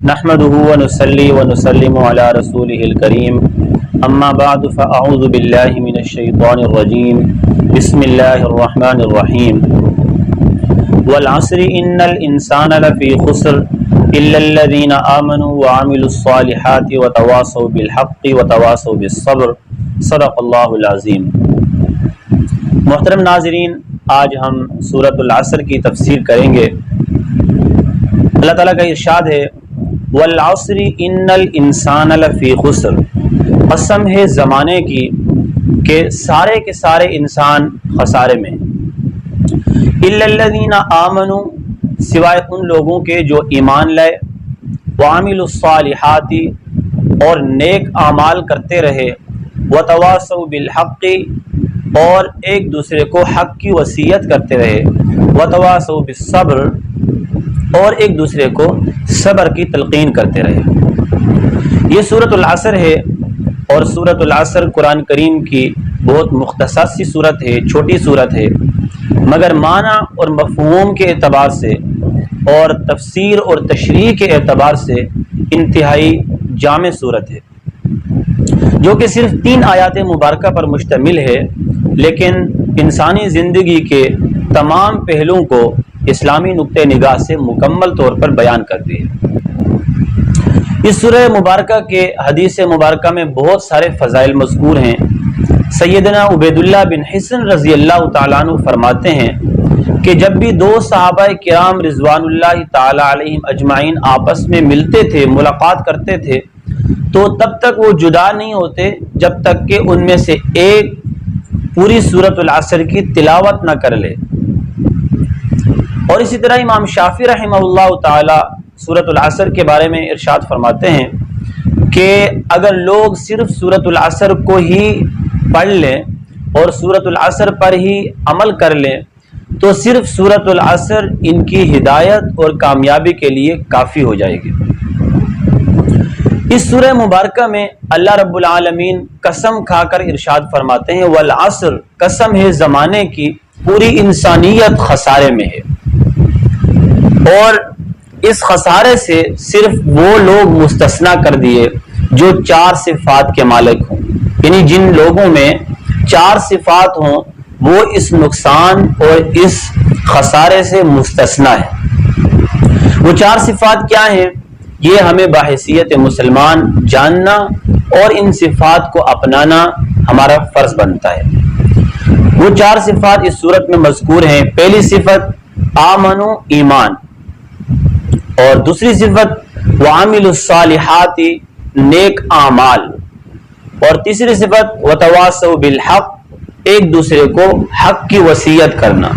نحمده ونصلي ونسلم على رسوله الكريم اما بعد فاعوذ بالله من الشيطان الرجيم بسم الله الرحمن الرحيم والعصر ان الانسان لفي خسر الا الذين امنوا وعملوا الصالحات وتواصوا بالحق وتواصوا بالصبر صدق اللہ العظیم۔ محترم ناظرین، آج ہم سورۃ العصر کی تفسیر کریں گے۔ اللہ تعالیٰ کا ارشاد ہے والعصر ان الانسان لفی خسر، قسم ہے زمانے کی کہ سارے کے سارے انسان خسارے میں ہیں۔ الا الذین آمنوا، سوائے ان لوگوں کے جو ایمان لائے، وعملوا الصالحات، اور نیک اعمال کرتے رہے، وتواصوا بالحق، اور ایک دوسرے کو حق کی وصیت کرتے رہے، وتواصوا بالصبر، اور ایک دوسرے کو صبر کی تلقین کرتے رہے۔ یہ سورۃ العصر ہے، اور سورۃ العصر قرآن کریم کی بہت مختصر سی صورت ہے، چھوٹی صورت ہے، مگر معنی اور مفہوم کے اعتبار سے اور تفسیر اور تشریح کے اعتبار سے انتہائی جامع صورت ہے، جو کہ صرف 3 آیات مبارکہ پر مشتمل ہے، لیکن انسانی زندگی کے تمام پہلوؤں کو اسلامی نقطہ نگاہ سے مکمل طور پر بیان کرتی ہے۔ اس سورہ مبارکہ کے حدیث مبارکہ میں بہت سارے فضائل مذکور ہیں۔ سیدنا عبید اللہ بن حسن رضی اللہ تعالیٰ عنہ فرماتے ہیں کہ جب بھی 2 صحابہ کرام رضوان اللہ تعالیٰ علیہم اجمعین آپس میں ملتے تھے، ملاقات کرتے تھے، تو تب تک وہ جدا نہیں ہوتے جب تک کہ ان میں سے ایک پوری سورۃ العصر کی تلاوت نہ کر لے۔ اور اسی طرح امام شافعی رحمہ اللہ تعالی سورۃ العصر کے بارے میں ارشاد فرماتے ہیں کہ اگر لوگ صرف سورۃ العصر کو ہی پڑھ لیں اور سورۃ العصر پر ہی عمل کر لیں تو صرف سورۃ العصر ان کی ہدایت اور کامیابی کے لیے کافی ہو جائے گی۔ اس سورہ مبارکہ میں اللہ رب العالمین قسم کھا کر ارشاد فرماتے ہیں والعصر، قسم ہے زمانے کی، پوری انسانیت خسارے میں ہے، اور اس خسارے سے صرف وہ لوگ مستثنا کر دیے جو 4 صفات کے مالک ہوں، یعنی جن لوگوں میں 4 صفات ہوں وہ اس نقصان اور اس خسارے سے مستثنا ہے۔ وہ 4 صفات کیا ہیں؟ یہ ہمیں بحیثیت مسلمان جاننا اور ان صفات کو اپنانا ہمارا فرض بنتا ہے۔ وہ 4 صفات اس صورت میں مذکور ہیں۔ پہلی صفت آمنو، ایمان، اور دوسری صفت وعملوا الصالحات، نیک اعمال، اور تیسری صفت وتواصوا بالحق، ایک دوسرے کو حق کی وصیت کرنا،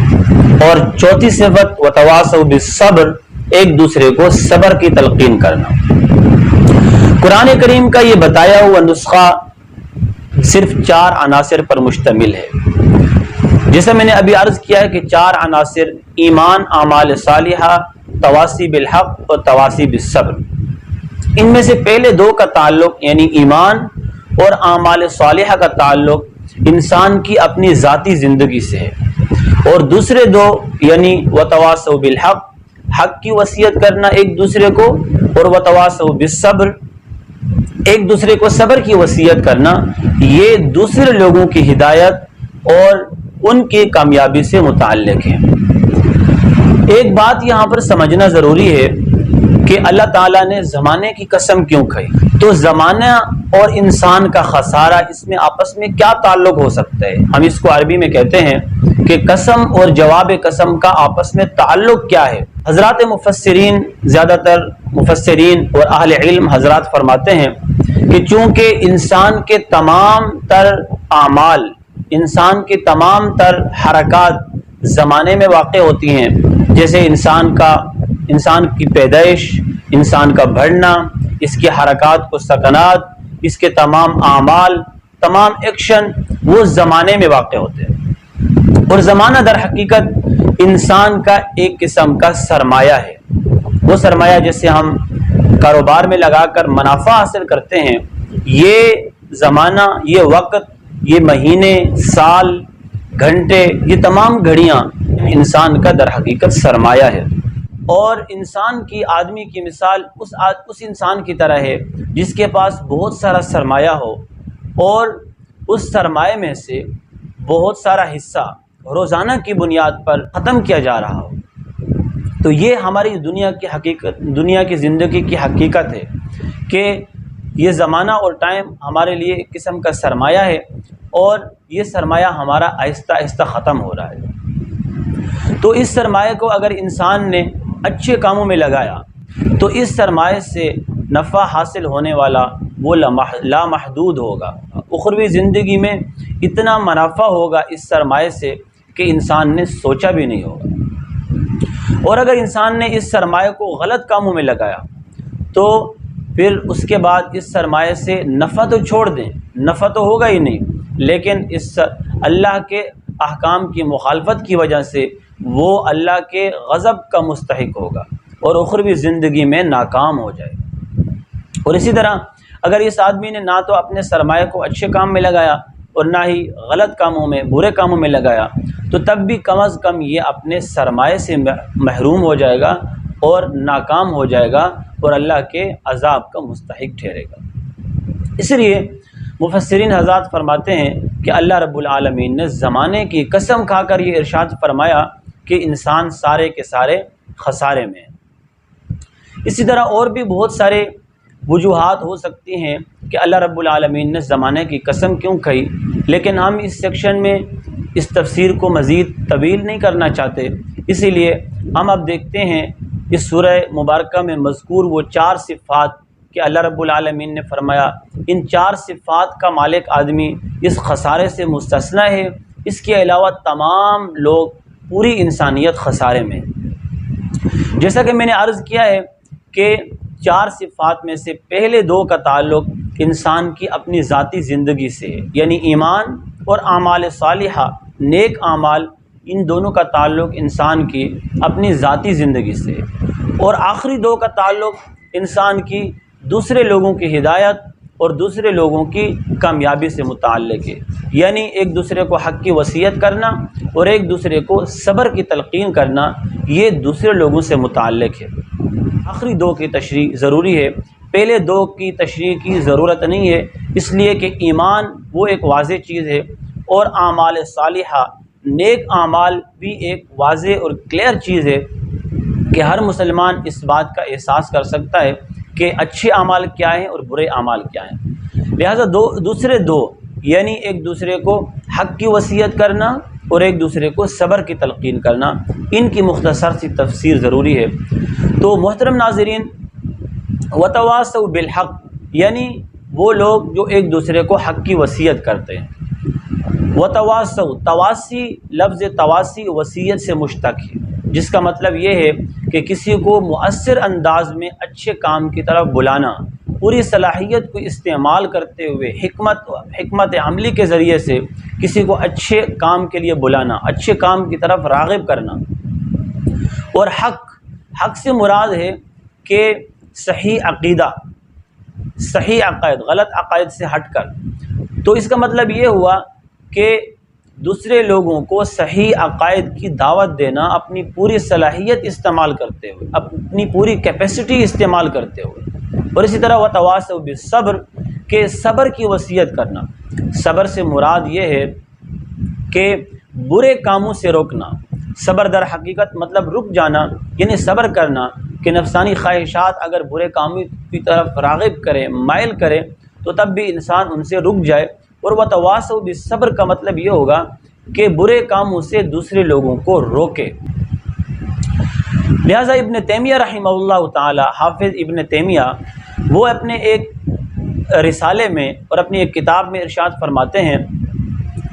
اور چوتھی صفت وتواصوا بالصبر، ایک دوسرے کو صبر کی تلقین کرنا۔ قرآن کریم کا یہ بتایا ہوا نسخہ صرف 4 عناصر پر مشتمل ہے۔ جیسا میں نے ابھی عرض کیا ہے کہ 4 عناصر ایمان، اعمال صالحہ، تواصی بالحق اور تواصی بالصبر۔ ان میں سے پہلے 2 کا تعلق یعنی ایمان اور اعمال صالحہ کا تعلق انسان کی اپنی ذاتی زندگی سے ہے، اور دوسرے 2 یعنی وتواصوا بالحق، حق کی وصیت کرنا ایک دوسرے کو، اور وتواصوا بالصبر، ایک دوسرے کو صبر کی وصیت کرنا، یہ دوسرے لوگوں کی ہدایت اور ان کی کامیابی سے متعلق ہے۔ ایک بات یہاں پر سمجھنا ضروری ہے کہ اللہ تعالیٰ نے زمانے کی قسم کیوں کھائی؟ تو زمانہ اور انسان کا خسارہ، اس میں آپس میں کیا تعلق ہو سکتا ہے؟ ہم اس کو عربی میں کہتے ہیں کہ قسم اور جواب قسم کا آپس میں تعلق کیا ہے؟ حضرات مفسرین، زیادہ تر مفسرین اور اہل علم حضرات فرماتے ہیں کہ چونکہ انسان کے تمام تر اعمال، انسان کی تمام تر حرکات زمانے میں واقع ہوتی ہیں، جیسے انسان کی پیدائش، انسان کا بڑھنا، اس کی حرکات و سکنات، اس کے تمام اعمال، تمام ایکشن وہ زمانے میں واقع ہوتے ہیں۔ اور زمانہ در حقیقت انسان کا ایک قسم کا سرمایہ ہے۔ وہ سرمایہ جیسے ہم کاروبار میں لگا کر منافع حاصل کرتے ہیں، یہ زمانہ، یہ وقت، یہ مہینے، سال، گھنٹے، یہ تمام گھڑیاں انسان کا در حقیقت سرمایہ ہے۔ اور انسان کی آدمی کی مثال اس انسان کی طرح ہے جس کے پاس بہت سارا سرمایہ ہو اور اس سرمایہ میں سے بہت سارا حصہ روزانہ کی بنیاد پر ختم کیا جا رہا ہو۔ تو یہ ہماری دنیا کی زندگی کی حقیقت ہے کہ یہ زمانہ اور ٹائم ہمارے لیے ایک قسم کا سرمایہ ہے اور یہ سرمایہ ہمارا آہستہ آہستہ ختم ہو رہا ہے۔ تو اس سرمایہ کو اگر انسان نے اچھے کاموں میں لگایا تو اس سرمایہ سے نفع حاصل ہونے والا وہ لامحدود ہوگا۔ اخروی زندگی میں اتنا منافع ہوگا اس سرمایہ سے کہ انسان نے سوچا بھی نہیں ہوگا۔ اور اگر انسان نے اس سرمایہ کو غلط کاموں میں لگایا تو پھر اس کے بعد اس سرمایہ سے نفع تو چھوڑ دیں، نفع تو ہوگا ہی نہیں، لیکن اس اللہ کے احکام کی مخالفت کی وجہ سے وہ اللہ کے غضب کا مستحق ہوگا اور اخروی زندگی میں ناکام ہو جائے گا۔ اور اسی طرح اگر اس آدمی نے نہ تو اپنے سرمایہ کو اچھے کام میں لگایا اور نہ ہی غلط کاموں میں، برے کاموں میں لگایا، تو تب بھی کم از کم یہ اپنے سرمایہ سے محروم ہو جائے گا اور ناکام ہو جائے گا اور اللہ کے عذاب کا مستحق ٹھہرے گا۔ اس لیے مفسرین حضرات فرماتے ہیں کہ اللہ رب العالمین نے زمانے کی قسم کھا کر یہ ارشاد فرمایا کہ انسان سارے کے سارے خسارے میں ہیں۔ اسی طرح اور بھی بہت سارے وجوہات ہو سکتی ہیں کہ اللہ رب العالمین نے زمانے کی قسم کیوں کہی، لیکن ہم اس سیکشن میں اس تفسیر کو مزید طویل نہیں کرنا چاہتے، اسی لیے ہم اب دیکھتے ہیں اس سورہ مبارکہ میں مذکور وہ 4 صفات کہ اللہ رب العالمین نے فرمایا ان 4 صفات کا مالک آدمی اس خسارے سے مستثنی ہے، اس کے علاوہ تمام لوگ، پوری انسانیت خسارے میں۔ جیسا کہ میں نے عرض کیا ہے کہ 4 صفات میں سے پہلے 2 کا تعلق انسان کی اپنی ذاتی زندگی سے ہے، یعنی ایمان اور اعمال صالحہ، نیک اعمال، ان دونوں کا تعلق انسان کی اپنی ذاتی زندگی سے ہے۔ اور آخری 2 کا تعلق انسان کی دوسرے لوگوں کی ہدایت اور دوسرے لوگوں کی کامیابی سے متعلق ہے، یعنی ایک دوسرے کو حق کی وصیت کرنا اور ایک دوسرے کو صبر کی تلقین کرنا، یہ دوسرے لوگوں سے متعلق ہے۔ آخری 2 کی تشریح ضروری ہے، پہلے 2 کی تشریح کی ضرورت نہیں ہے، اس لیے کہ ایمان وہ ایک واضح چیز ہے اور اعمال صالحہ، نیک اعمال بھی ایک واضح اور کلیئر چیز ہے کہ ہر مسلمان اس بات کا احساس کر سکتا ہے کہ اچھے اعمال کیا ہیں اور برے اعمال کیا ہیں۔ لہٰذا دوسرے 2 یعنی ایک دوسرے کو حق کی وصیت کرنا اور ایک دوسرے کو صبر کی تلقین کرنا، ان کی مختصر سی تفسیر ضروری ہے۔ تو محترم ناظرین، وتواصوا بالحق یعنی وہ لوگ جو ایک دوسرے کو حق کی وصیت کرتے ہیں۔ وتواصوا، تواصی، لفظ تواصی وصیت سے مشتق ہے، جس کا مطلب یہ ہے کہ کسی کو مؤثر انداز میں اچھے کام کی طرف بلانا، پوری صلاحیت کو استعمال کرتے ہوئے حکمت عملی کے ذریعے سے کسی کو اچھے کام کے لیے بلانا، اچھے کام کی طرف راغب کرنا۔ اور حق سے مراد ہے کہ صحیح عقیدہ، صحیح عقائد، غلط عقائد سے ہٹ کر۔ تو اس کا مطلب یہ ہوا کہ دوسرے لوگوں کو صحیح عقائد کی دعوت دینا، اپنی پوری صلاحیت استعمال کرتے ہوئے، اپنی پوری کیپیسٹی استعمال کرتے ہوئے۔ اور اسی طرح وتواصوا بالصبر کہ صبر کی وصیت کرنا۔ صبر سے مراد یہ ہے کہ برے کاموں سے روکنا۔ صبر در حقیقت مطلب رک جانا، یعنی صبر کرنا کہ نفسانی خواہشات اگر برے کاموں کی طرف راغب کرے، مائل کرے، تو تب بھی انسان ان سے رک جائے۔ اور وتواصوا بالصبر کا مطلب یہ ہوگا کہ برے کاموں سے دوسرے لوگوں کو روکے۔ لہٰذا ابن تیمیہ رحمہ اللہ تعالی، حافظ ابن تیمیہ، وہ اپنے ایک رسالے میں اور اپنی ایک کتاب میں ارشاد فرماتے ہیں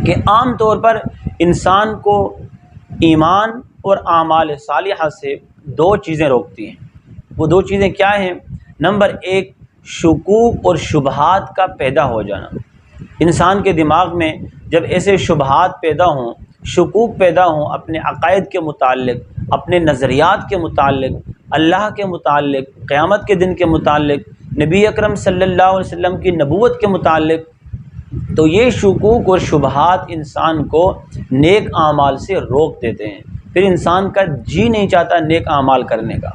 کہ عام طور پر انسان کو ایمان اور اعمال صالحہ سے 2 چیزیں روکتی ہیں۔ وہ 2 چیزیں کیا ہیں؟ نمبر 1، شکوک اور شبہات کا پیدا ہو جانا۔ انسان کے دماغ میں جب ایسے شبہات پیدا ہوں، شکوک پیدا ہوں اپنے عقائد کے متعلق، اپنے نظریات کے متعلق، اللہ کے متعلق، قیامت کے دن کے متعلق، نبی اکرم صلی اللہ علیہ وسلم کی نبوت کے متعلق، تو یہ شکوک اور شبہات انسان کو نیک اعمال سے روک دیتے ہیں، پھر انسان کا جی نہیں چاہتا نیک اعمال کرنے کا۔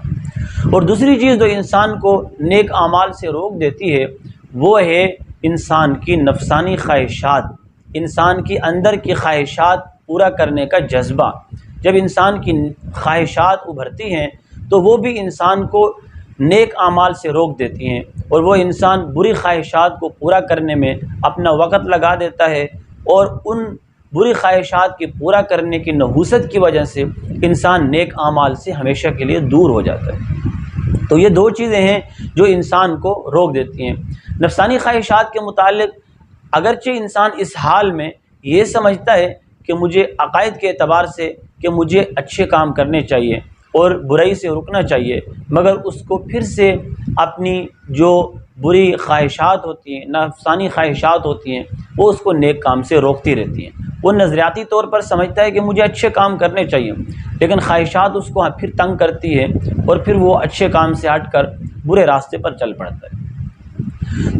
اور دوسری چیز جو انسان کو نیک اعمال سے روک دیتی ہے وہ ہے انسان کی نفسانی خواہشات، انسان کی اندر کی خواہشات پورا کرنے کا جذبہ۔ جب انسان کی خواہشات ابھرتی ہیں تو وہ بھی انسان کو نیک اعمال سے روک دیتی ہیں، اور وہ انسان بری خواہشات کو پورا کرنے میں اپنا وقت لگا دیتا ہے، اور ان بری خواہشات کی پورا کرنے کی نحوست کی وجہ سے انسان نیک اعمال سے ہمیشہ کے لیے دور ہو جاتا ہے۔ تو یہ دو چیزیں ہیں جو انسان کو روک دیتی ہیں۔ نفسانی خواہشات کے متعلق اگرچہ انسان اس حال میں یہ سمجھتا ہے کہ مجھے عقائد کے اعتبار سے کہ مجھے اچھے کام کرنے چاہیے اور برائی سے رکنا چاہیے، مگر اس کو پھر سے اپنی جو بری خواہشات ہوتی ہیں، نفسانی خواہشات ہوتی ہیں، وہ اس کو نیک کام سے روکتی رہتی ہیں۔ وہ نظریاتی طور پر سمجھتا ہے کہ مجھے اچھے کام کرنے چاہیے، لیکن خواہشات اس کو پھر تنگ کرتی ہے اور پھر وہ اچھے کام سے ہٹ کر برے راستے پر چل پڑتا ہے۔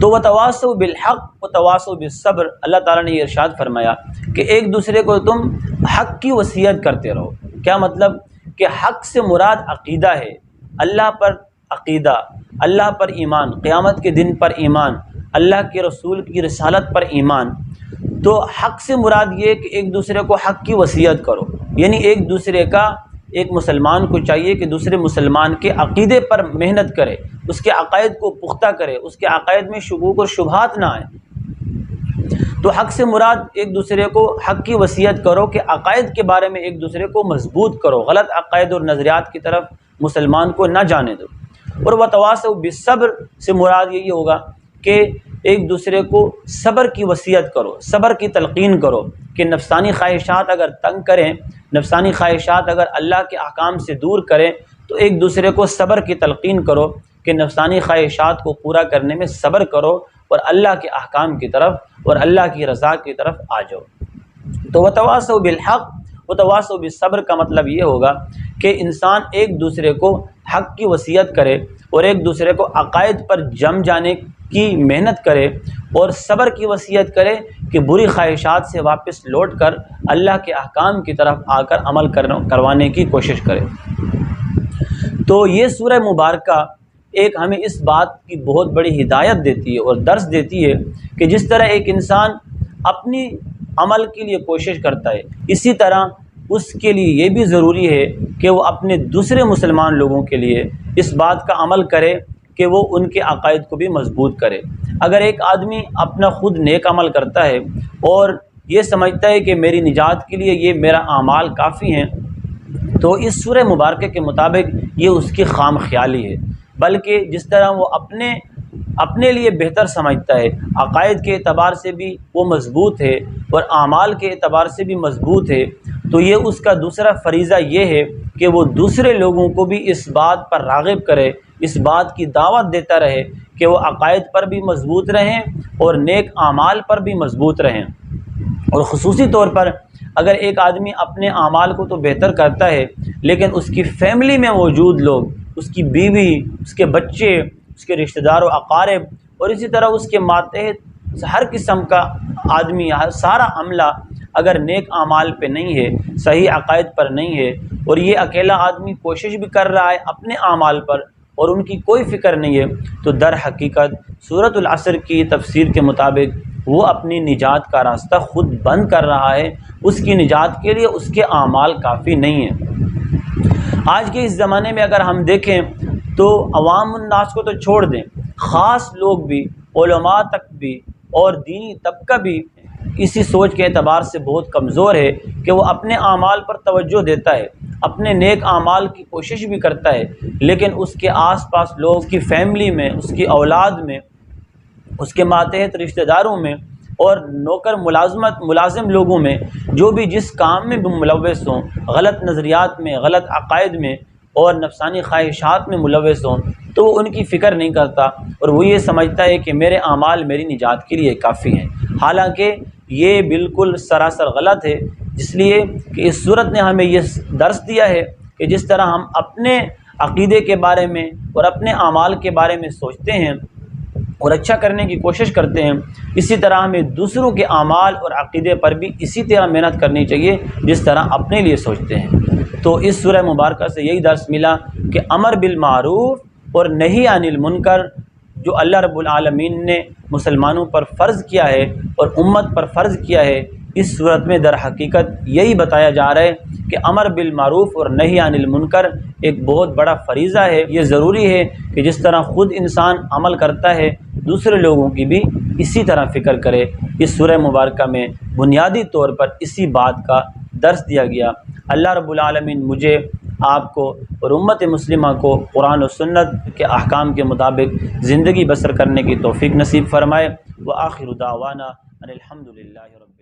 تو وتواصوا بالحق وتواصوا بالصبر، اللہ تعالیٰ نے یہ ارشاد فرمایا کہ ایک دوسرے کو تم حق کی وصیت کرتے رہو۔ کیا مطلب؟ کہ حق سے مراد عقیدہ ہے، اللہ پر عقیدہ، اللہ پر ایمان، قیامت کے دن پر ایمان، اللہ کے رسول کی رسالت پر ایمان۔ تو حق سے مراد یہ کہ ایک دوسرے کو حق کی وصیت کرو، یعنی ایک دوسرے کا، ایک مسلمان کو چاہیے کہ دوسرے مسلمان کے عقیدے پر محنت کرے، اس کے عقائد کو پختہ کرے، اس کے عقائد میں شکوک اور شبہات نہ آئیں۔ تو حق سے مراد ایک دوسرے کو حق کی وصیت کرو کہ عقائد کے بارے میں ایک دوسرے کو مضبوط کرو، غلط عقائد اور نظریات کی طرف مسلمان کو نہ جانے دو۔ اور وتواصوا بالصبر سے مراد یہی ہوگا کہ ایک دوسرے کو صبر کی وصیت کرو، صبر کی تلقین کرو کہ نفسانی خواہشات اگر تنگ کریں، نفسانی خواہشات اگر اللہ کے احکام سے دور کریں، تو ایک دوسرے کو صبر کی تلقین کرو کہ نفسانی خواہشات کو پورا کرنے میں صبر کرو اور اللہ کے احکام کی طرف اور اللہ کی رضا کی طرف آ جاؤ۔ تو وتواصوا بالحق وتواصوا بالصبر کا مطلب یہ ہوگا کہ انسان ایک دوسرے کو حق کی وصیت کرے اور ایک دوسرے کو عقائد پر جم جانے کی محنت کرے اور صبر کی وصیت کرے کہ بری خواہشات سے واپس لوٹ کر اللہ کے احکام کی طرف آ کر عمل کروانے کی کوشش کرے۔ تو یہ سورہ مبارکہ ایک ہمیں اس بات کی بہت بڑی ہدایت دیتی ہے اور درس دیتی ہے کہ جس طرح ایک انسان اپنی عمل کے لیے کوشش کرتا ہے، اسی طرح اس کے لیے یہ بھی ضروری ہے کہ وہ اپنے دوسرے مسلمان لوگوں کے لیے اس بات کا عمل کرے کہ وہ ان کے عقائد کو بھی مضبوط کرے۔ اگر ایک آدمی اپنا خود نیک عمل کرتا ہے اور یہ سمجھتا ہے کہ میری نجات کے لیے یہ میرا اعمال کافی ہیں، تو اس سورہ مبارکہ کے مطابق یہ اس کی خام خیالی ہے، بلکہ جس طرح وہ اپنے لیے بہتر سمجھتا ہے، عقائد کے اعتبار سے بھی وہ مضبوط ہے اور اعمال کے اعتبار سے بھی مضبوط ہے، تو یہ اس کا دوسرا فریضہ یہ ہے کہ وہ دوسرے لوگوں کو بھی اس بات پر راغب کرے، اس بات کی دعوت دیتا رہے کہ وہ عقائد پر بھی مضبوط رہیں اور نیک اعمال پر بھی مضبوط رہیں۔ اور خصوصی طور پر اگر ایک آدمی اپنے اعمال کو تو بہتر کرتا ہے، لیکن اس کی فیملی میں موجود لوگ، اس کی بیوی، اس کے بچے، اس کے رشتہ دار و اقارب اور اسی طرح اس کے ماتحت ہر قسم کا آدمی، سارا عملہ اگر نیک اعمال پہ نہیں ہے، صحیح عقائد پر نہیں ہے، اور یہ اکیلا آدمی کوشش بھی کر رہا ہے اپنے اعمال پر اور ان کی کوئی فکر نہیں ہے، تو در حقیقت سورۃ العصر کی تفسیر کے مطابق وہ اپنی نجات کا راستہ خود بند کر رہا ہے، اس کی نجات کے لیے اس کے اعمال کافی نہیں ہیں۔ آج کے اس زمانے میں اگر ہم دیکھیں تو عوام الناس کو تو چھوڑ دیں، خاص لوگ بھی، علماء تک بھی اور دینی طبقہ بھی اسی سوچ کے اعتبار سے بہت کمزور ہے کہ وہ اپنے اعمال پر توجہ دیتا ہے، اپنے نیک اعمال کی کوشش بھی کرتا ہے، لیکن اس کے آس پاس لوگ، اس کی فیملی میں، اس کی اولاد میں، اس کے ماتحت رشتہ داروں میں اور نوکر ملازم لوگوں میں جو بھی جس کام میں بھی ملوث ہوں، غلط نظریات میں، غلط عقائد میں اور نفسانی خواہشات میں ملوث ہوں، تو وہ ان کی فکر نہیں کرتا اور وہ یہ سمجھتا ہے کہ میرے اعمال میری نجات کے لیے کافی ہیں، حالانکہ یہ بالکل سراسر غلط ہے، اس لیے کہ اس صورت نے ہمیں یہ درس دیا ہے کہ جس طرح ہم اپنے عقیدے کے بارے میں اور اپنے اعمال کے بارے میں سوچتے ہیں اور اچھا کرنے کی کوشش کرتے ہیں، اسی طرح ہمیں دوسروں کے اعمال اور عقیدے پر بھی اسی طرح محنت کرنی چاہیے جس طرح اپنے لیے سوچتے ہیں۔ تو اس سورہ مبارکہ سے یہی درس ملا کہ امر بالمعروف اور نہی عن المنکر جو اللہ رب العالمین نے مسلمانوں پر فرض کیا ہے اور امت پر فرض کیا ہے، اس صورت میں در حقیقت یہی بتایا جا رہا ہے کہ امر بالمعروف اور نہی عن المنکر ایک بہت بڑا فریضہ ہے۔ یہ ضروری ہے کہ جس طرح خود انسان عمل کرتا ہے دوسرے لوگوں کی بھی اسی طرح فکر کرے۔ اس سورہ مبارکہ میں بنیادی طور پر اسی بات کا درس دیا گیا۔ اللہ رب العالمین مجھے، آپ کو اور امت مسلمہ کو قرآن و سنت کے احکام کے مطابق زندگی بسر کرنے کی توفیق نصیب فرمائے۔ وآخر دعوانا ان الحمد للہ رب